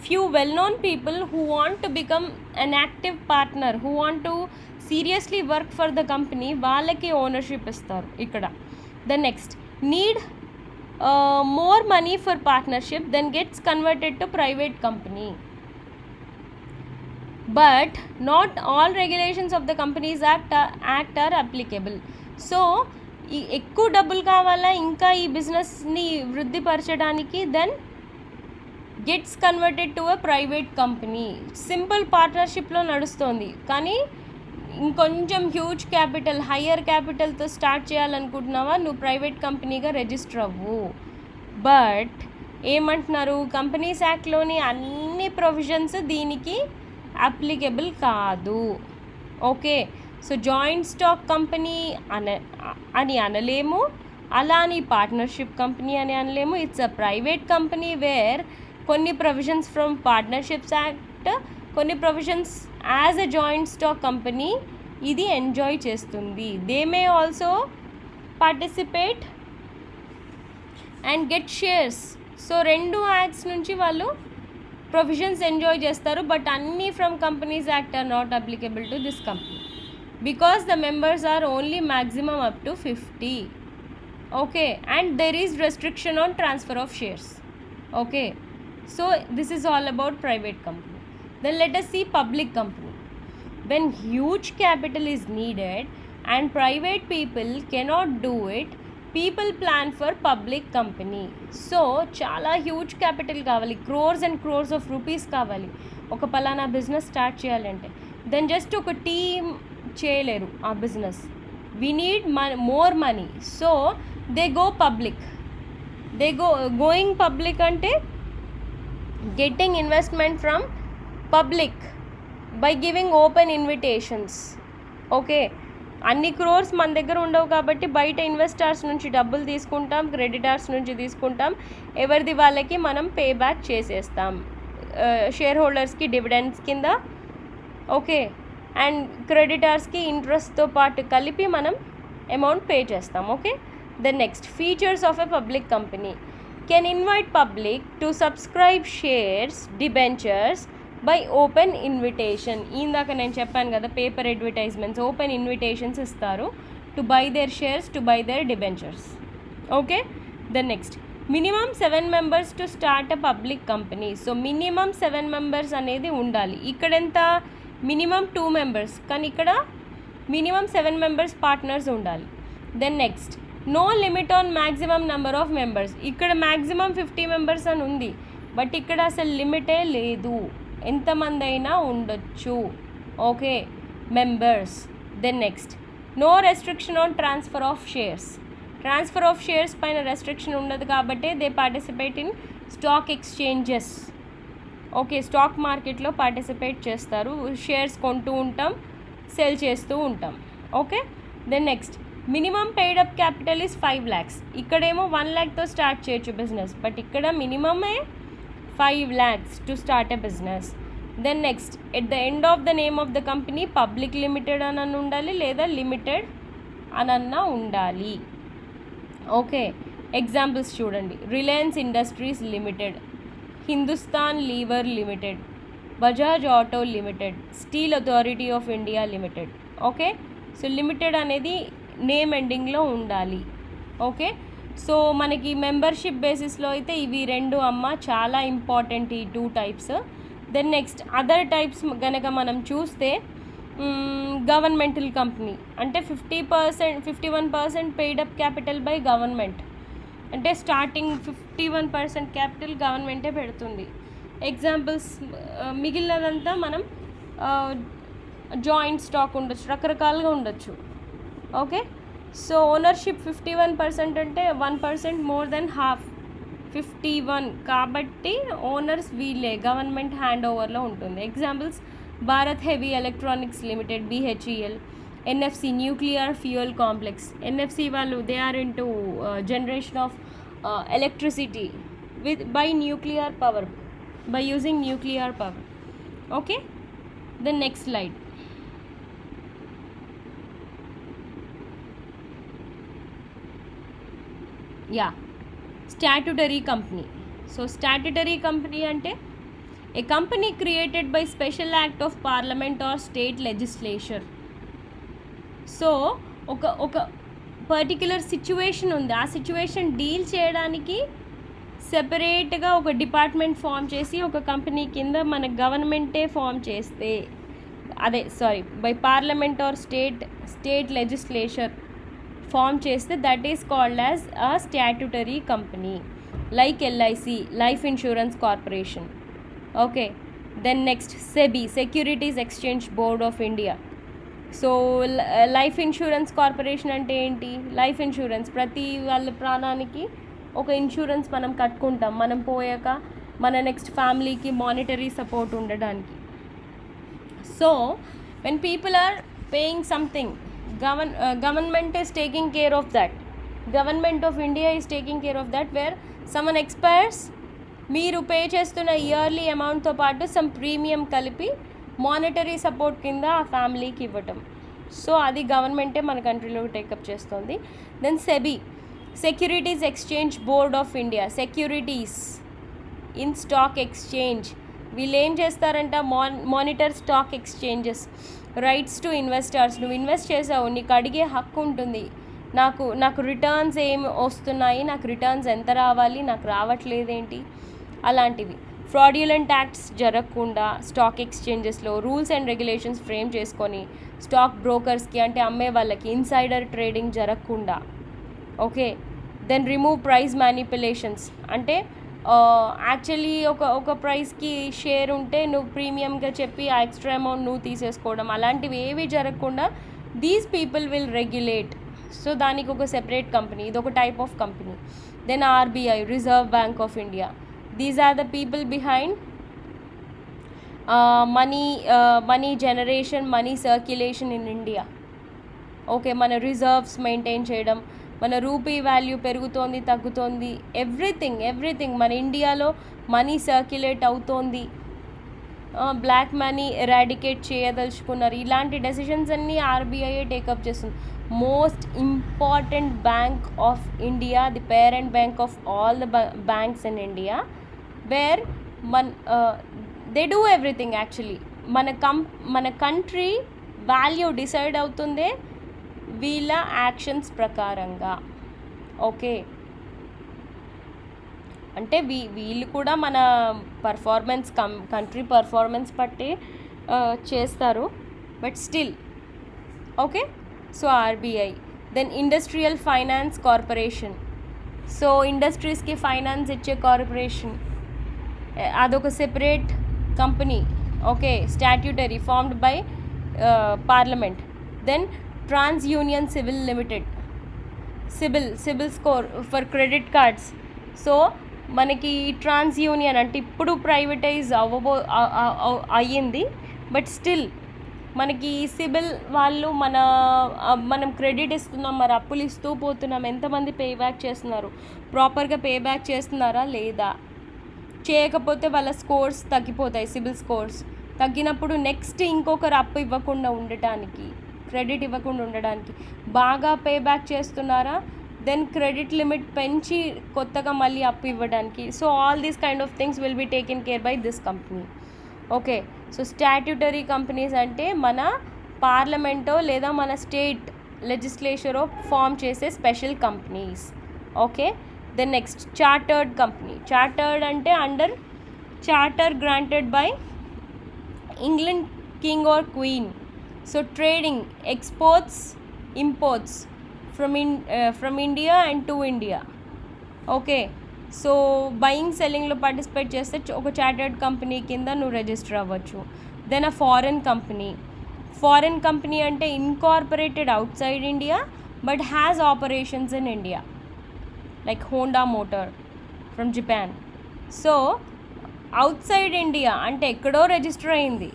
Speaker 1: Few well known people who want to become an active partner, who want to seriously work for the company, వాళ్ళకి ఓనర్షిప్ ఇస్తారు ఇక్కడ. Then next, need more money for partnership then gets converted to private company. But not all regulations of the companies act are applicable. So ఈ ఎక్కువ డబ్బులు కావాలా ఇంకా ఈ బిజినెస్ని వృద్ధిపరచడానికి, then gets converted to a private company. Simple పార్ట్నర్షిప్లో నడుస్తుంది, కానీ ఇంకొంచెం హ్యూజ్ క్యాపిటల్, హయ్యర్ క్యాపిటల్తో స్టార్ట్ చేయాలనుకుంటున్నావా, నువ్వు ప్రైవేట్ కంపెనీగా రిజిస్టర్ అవ్వు. బట్ ఏమంటున్నారు, కంపెనీస్ యాక్ట్లోని అన్ని ప్రొవిజన్స్ దీనికి అప్లికేబుల్ కాదు. Okay. So joint stock company అని అనలేము, అలా అని పార్ట్నర్షిప్ కంపెనీ అని అనలేము. It's a private company where కొన్ని ప్రొవిజన్స్ ఫ్రమ్ పార్ట్నర్షిప్స్ యాక్ట్, కొన్ని provisions as a joint stock company ఇది ఎంజాయ్ చేస్తుంది. They may also participate and get shares. So 2 acts నుంచి వాళ్ళు ప్రొవిజన్స్ ఎంజాయ్ చేస్తారు. బట్ అన్నీ from companies act are not applicable to this company because the members are only maximum up to 50. Okay. And there is restriction on transfer of shares. Okay. So this is all about private company. Then let us see public company. When huge capital is needed and private people cannot do it, people plan for public company. So చాలా huge capital కావాలి, crores and crores of rupees కావాలి ఒక పలానా business start చేయాలంటే. Then just ఒక team చేయలేరు ఆ business. We need more money. So they go public. Going public అంటే getting investment from public by giving open invitations. Okay. అన్ని క్రోర్స్ మన దగ్గర ఉండవు కాబట్టి బయట ఇన్వెస్టర్స్ నుంచి డబ్బులు తీసుకుంటాం, క్రెడిటార్స్ నుంచి తీసుకుంటాం, ఎవరిది వాళ్ళకి మనం పే బ్యాక్ చేసేస్తాం షేర్ హోల్డర్స్కి డివిడెండ్స్ కింద. ఓకే. అండ్ క్రెడిటార్స్కి ఇంట్రెస్ట్తో పాటు కలిపి మనం అమౌంట్ పే చేస్తాం. Okay. The next, features of a public company can invite public to subscribe shares, debentures by open invitation. ఇందాక నేను చెప్పాను కదా, పేపర్ అడ్వర్టైజ్మెంట్స్, ఓపెన్ ఇన్విటేషన్స్ ఇస్తారు to by their shares, to by their debentures. Okay. The next, minimum 7 members to start a public company. So minimum 7 members అనేది ఉండాలి. ఇక్కడ ఎంత, minimum 2 members, కానీ ఇక్కడ మినిమం 7 members పార్ట్నర్స్ ఉండాలి. Then next no limit on maximum number of members. ఇక్కడ maximum 50 members అని ఉంది, బట్ ఇక్కడ అసలు లిమిటే లేదు, ఎంతమంది అయినా ఉండొచ్చు. Okay, members. Then next no restriction on transfer of shares. Transfer of shares పైన రెస్ట్రిక్షన్ ఉండదు కాబట్టి they participate in stock exchanges. Okay, stock మార్కెట్లో పార్టిసిపేట్ చేస్తారు, షేర్స్ కొంటూ ఉంటాం, సెల్ చేస్తూ ఉంటాం. Okay, then next minimum paid up capital is 5 lakhs. ఇక్కడేమో 1 lakhతో స్టార్ట్ చేయొచ్చు బిజినెస్, బట్ ఇక్కడ మినిమమే 5 lakhs to start a business. Then next at the end of the name of the company public limited అని ఉండాలి, లేదా లిమిటెడ్ అనన్నా ఉండాలి. Okay, examples చూడండి. Reliance industries limited, Hindustan Lever limited, Bajaj auto limited, steel Authority of India limited. Okay, so limited అనేది name ఎండింగ్లో ఉండాలి. Okay, so మనకి membership బేసిస్లో అయితే ఇవి 2 అమ్మ చాలా ఇంపార్టెంట్, ఈ 2 types. Then next other types కనుక మనం చూస్తే గవర్నమెంటల్ కంపెనీ అంటే 51% paid up capital by government. అంటే స్టార్టింగ్ 51% క్యాపిటల్ గవర్నమెంటే పెడుతుంది. ఎగ్జాంపుల్స్ మిగిలినదంతా మనం జాయింట్ స్టాక్ ఉండొచ్చు, రకరకాలుగా ఉండొచ్చు. ఓకే, సో ఓనర్షిప్ 51% అంటే 1% మోర్ దెన్ హాఫ్ 51, కాబట్టి ఓనర్స్ వీళ్ళే, గవర్నమెంట్ హ్యాండ్ ఓవర్లో ఉంటుంది. Examples Bharat heavy electronics limited BHEL, NFC nuclear fuel complex. NFC వాళ్ళు they are into generation of electricity by nuclear power, by using nuclear power. Okay, the next slide. Yeah, statutory company. So statutory company అంటే a company created by special act of parliament or state legislature. So ఒక particular situation ఉంది, ఆ situation deal చేయడానికి సెపరేట్గా ఒక department form చేసి ఒక company కింద మన గవర్నమెంటే ఫామ్ చేస్తే, by parliament or state legislature form చేస్తే that is called as a statutory company. Like LIC, life insurance corporation. Okay, then next SEBI, securities exchange board of India. So life insurance corporation అంటే ఏంటి? Life insurance, ప్రతి వాళ్ళ ప్రాణానికి ఒక insurance మనం కట్టుకుంటాం, మనం పోయాక మన నెక్స్ట్ ఫ్యామిలీకి మానిటరీ సపోర్ట్ ఉండడానికి. So when people are paying something, government is taking care of that. Government of India is taking care of that. Where someone expires, మీరు పే చేస్తున్న ఇయర్లీ అమౌంట్తో పాటు సమ్ ప్రీమియం కలిపి మానిటరీ సపోర్ట్ కింద ఆ ఫ్యామిలీకి ఇవ్వటం. So అది గవర్నమెంటే మన కంట్రీలో టేకప్ చేస్తుంది. Then SEBI, securities exchange board of India, securities in stock exchange. వీళ్ళు ఏం చేస్తారంట, monitor stock exchanges. Rights to investors, నువ్వు ఇన్వెస్ట్ చేసావు, నీకు అడిగే హక్కు ఉంటుంది, నాకు రిటర్న్స్ ఏమి వస్తున్నాయి, నాకు రిటర్న్స్ ఎంత రావాలి, నాకు రావట్లేదేంటి, అలాంటివి. ఫ్రాడ్యులెంట్ యాక్ట్స్ జరగకుండా స్టాక్ ఎక్స్చేంజెస్లో రూల్స్ అండ్ రెగ్యులేషన్స్ ఫ్రేమ్ చేసుకొని స్టాక్ బ్రోకర్స్కి అంటే అమ్మే వాళ్ళకి ఇన్సైడర్ ట్రేడింగ్ జరగకుండా. Okay, then remove price manipulations. అంటే యాక్చువల్లీ ఒక ప్రైస్కి షేర్ ఉంటే నువ్వు ప్రీమియంగా చెప్పి ఆ ఎక్స్ట్రా అమౌంట్ నువ్వు తీసేసుకోవడం, అలాంటివి ఏవి జరగకుండా these people will regulate. So దానికి ఒక సెపరేట్ కంపెనీ, ఇది ఒక type of company. Then RBI, reserve bank of India. These are the people behind money generation, money circulation in India. Okay, మన రిజర్వ్స్ మెయింటైన్ చేయడం, మన రూపీ వాల్యూ పెరుగుతోంది తగ్గుతోంది, everything మన ఇండియాలో మనీ సర్క్యులేట్ అవుతోంది, బ్లాక్ మనీ ఎరాడికేట్ చేయదలుచుకున్నారు. ఇలాంటి డెసిషన్స్ అన్నీ RBI టేకప్ చేస్తుంది. Most important bank of India, the parent bank of all the banks in India, where they do everything. Actually మన కంట్రీ వాల్యూ డిసైడ్ అవుతుందే వీళ్ళ actions ప్రకారంగా. Okay, అంటే వీళ్ళు కూడా మన పర్ఫార్మెన్స్ కంట్రీ పర్ఫార్మెన్స్ బట్టి చేస్తారు, but still. Okay, so RBI. Then industrial finance corporation, so ఇండస్ట్రీస్కి ఫైనాన్స్ ఇచ్చే కార్పొరేషన్, అదొక separate company. Okay, statutory formed by parliament. Then TransUnion CIBIL limited, CIBIL score for credit cards. So మనకి ట్రాన్స్ union అంటే ఇప్పుడు privatise అయ్యింది, but still మనకి సిబిల్ వాళ్ళు మనం క్రెడిట్ ఇస్తున్నాం, మరి అప్పులు ఇస్తూ పోతున్నాం, ఎంతమంది పే బ్యాక్ చేస్తున్నారు, ప్రాపర్గా పే బ్యాక్ చేస్తున్నారా లేదా, చేయకపోతే వాళ్ళ స్కోర్స్ తగ్గిపోతాయి. సిబిల్ స్కోర్స్ తగ్గినప్పుడు నెక్స్ట్ ఇంకొకరు అప్పు ఇవ్వకుండా ఉండటానికి, క్రెడిట్ ఇవ్వకుండా ఉండడానికి బాగా పే బ్యాక్ చేస్తున్నారా, దెన్ క్రెడిట్ లిమిట్ పెంచి కొత్తగా మళ్ళీ అప్పు ఇవ్వడానికి. So all these kind of things will be taken care by this company. Okay, so statutory companies అంటే మన పార్లమెంటో లేదా మన స్టేట్ లెజిస్లేచరో ఫామ్ చేసే special companies. Okay, then next chartered company. Chartered అంటే under charter granted by England king or queen. So trading, exports, imports from India and to India. Okay, so buying సెల్లింగ్లో participate చేస్తే ఒక chartered company కింద నువ్వు register అవ్వచ్చు. Then a foreign company అంటే incorporated outside India but has operations in India, like Honda motor from Japan. So outside India అంటే ఎక్కడో register అయింది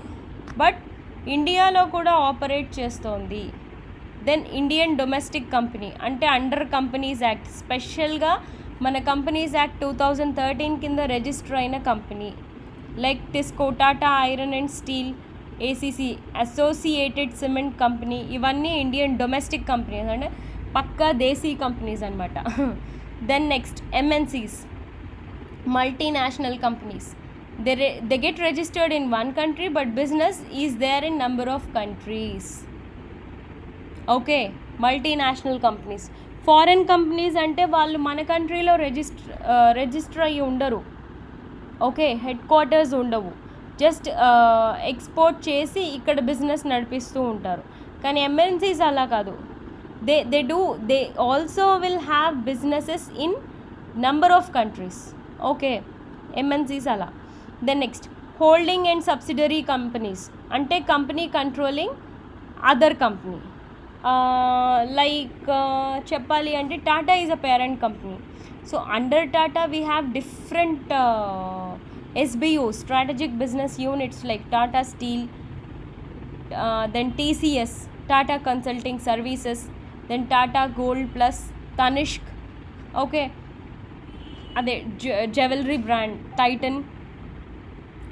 Speaker 1: బట్ ఇండియాలో కూడా ఆపరేట్ చేస్తోంది. దెన్ ఇండియన్ డొమెస్టిక్ కంపెనీ అంటే అండర్ కంపెనీస్ యాక్ట్, స్పెషల్గా మన కంపెనీస్ యాక్ట్ 2013 కింద రిజిస్టర్ అయిన company, like TISCO, Tata iron and steel, ACC, associated cement company, ఇవన్నీ ఇండియన్ డొమెస్టిక్ కంపెనీస్ అంటే పక్కా దేశీ కంపెనీస్ అనమాట. Then next MNCs, multinational companies. They get registered in one country but business is there in number of countries. Okay, multinational companies. Foreign companies అంటే వాళ్ళు మన కంట్రీలో register అయ్యి ఉండరు. ఓకే, హెడ్ క్వార్టర్స్ ఉండవు, జస్ట్ ఎక్స్పోర్ట్ చేసి ఇక్కడ బిజినెస్ నడిపిస్తూ ఉంటారు. కానీ ఎంఎన్సీస్ అలా కాదు, they also will have businesses in number of countries. Okay, MNCs అలా. Then next holding and subsidiary companies అంటే company controlling other company. Like చెప్పాలి అంటే Tata is a parent company. So under Tata we have different SBU, strategic business units, like Tata Steel, then TCS, Tata Consulting Services, then Tata Gold Plus, Tanishq. Okay, అదే jewellery brand Titan.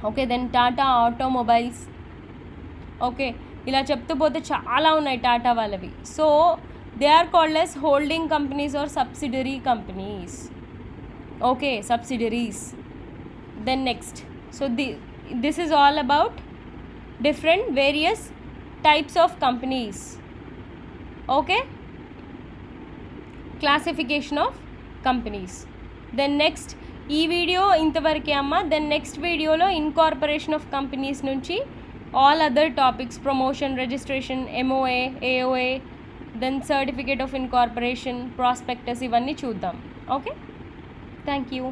Speaker 1: Okay, then Tata automobiles. Okay, ఇలా చెప్తూ పోతే చాలా ఉన్నాయి టాటా వాళ్ళవి. So they are called as holding companies or subsidiary companies. Okay, subsidiaries. Then next, so this is all about different various types of companies. Okay, classification of companies. Then next ఈ video ఇంతవరకే అమ్మ. Then next వీడియోలో incorporation of companies నుంచి all other topics, promotion, registration, MOA, AOA, then certificate of incorporation, prospectus, ఇవన్నీ చూద్దాం. Okay, thank you.